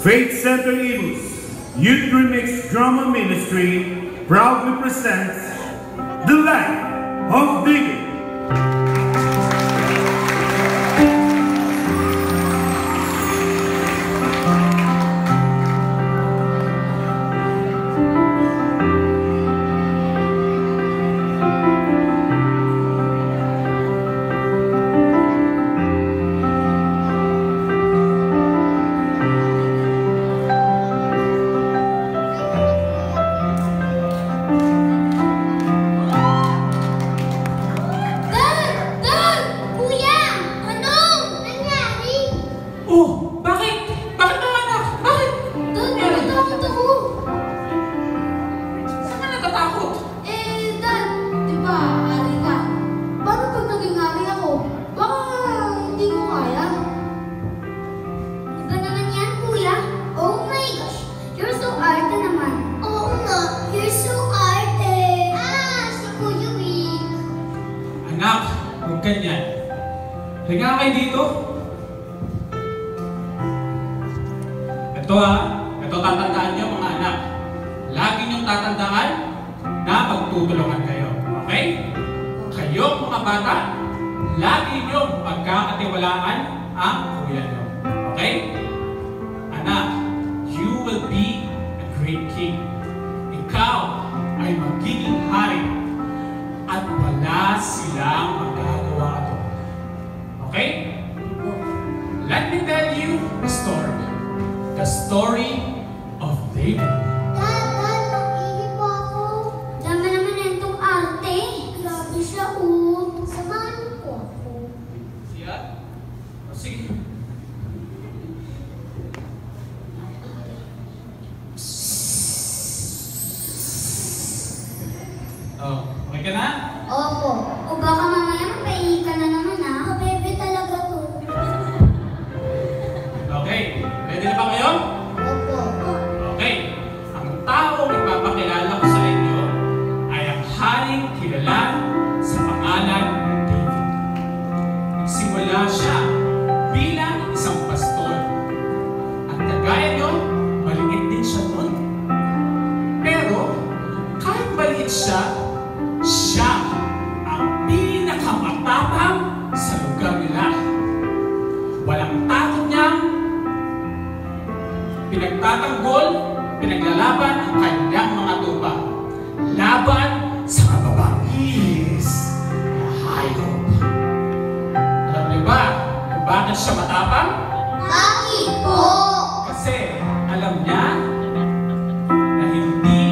Faith Center Eagles Youth Remix Drama Ministry proudly presents The Light of David. Anak, huwag ganyan. Higa kayo dito. Ito tatandaan niyo mga anak. Lagi niyong tatandaan na magtutulungan kayo. Okay? Kayo mga bata, lagi niyong pagkakatiwalaan ang kuya niyo. Okay? Anak, you will be a great king. Ikaw ay magiging hari. At wala silang magagawa ito. Okay? Let me tell you a story. The story of David. Dad, nakikinig po ako. Dama naman na itong arte. Grabe siya, samahan po ako. Siya? O sige. Oh, okay ka na? Opo. O baka mamaya mapahingi ka na naman ha. Bebe talaga to. Okay. Ready na ba kayo? Opo. Okay. Ang taong ipapakilala ko sa inyo ay ang haring kilala sa pangalan ng David. Nagsimula siya bilang isang pastor. At kagaya nyo, maliit din siya noon. Pero kahit maliit siya ang pinakamatapang sa lugar nila. Walang takot niya, pinagtatanggol, pinaglalaban ang kanyang mga tupa. Laban sa kababangis na hayop. Alam niyo ba kung bakit siya matapang? Bakit po? Kasi alam niya na hindi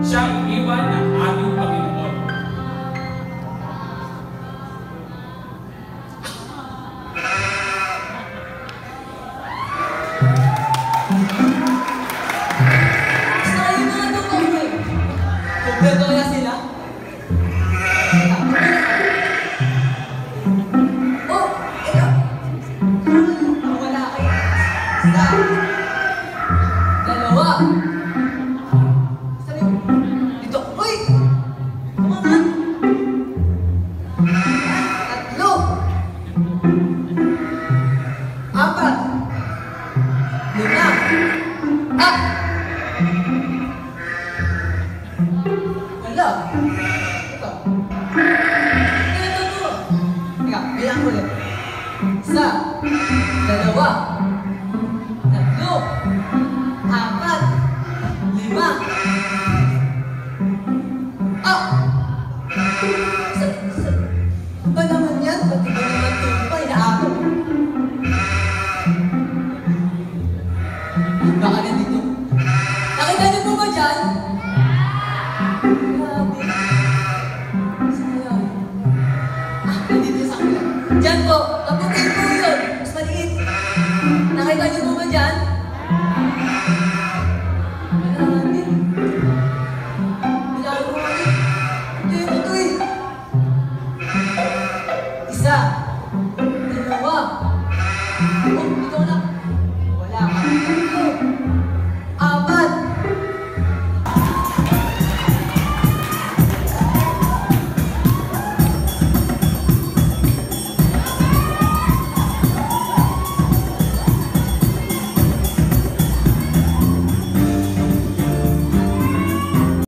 siya iiwan ng ating Panginoon. Kompleto kaya sila? Oh! Ito! Wala kayo. Isa. Dalawa. Sabi mo. Dito. Uy! Kumanan. Tatlo. Apat. Lima. Ah! Wala. Ito. Ito. Teka, bilang ulit. Isa. Dalawa. Tatlo. Apat. Lima.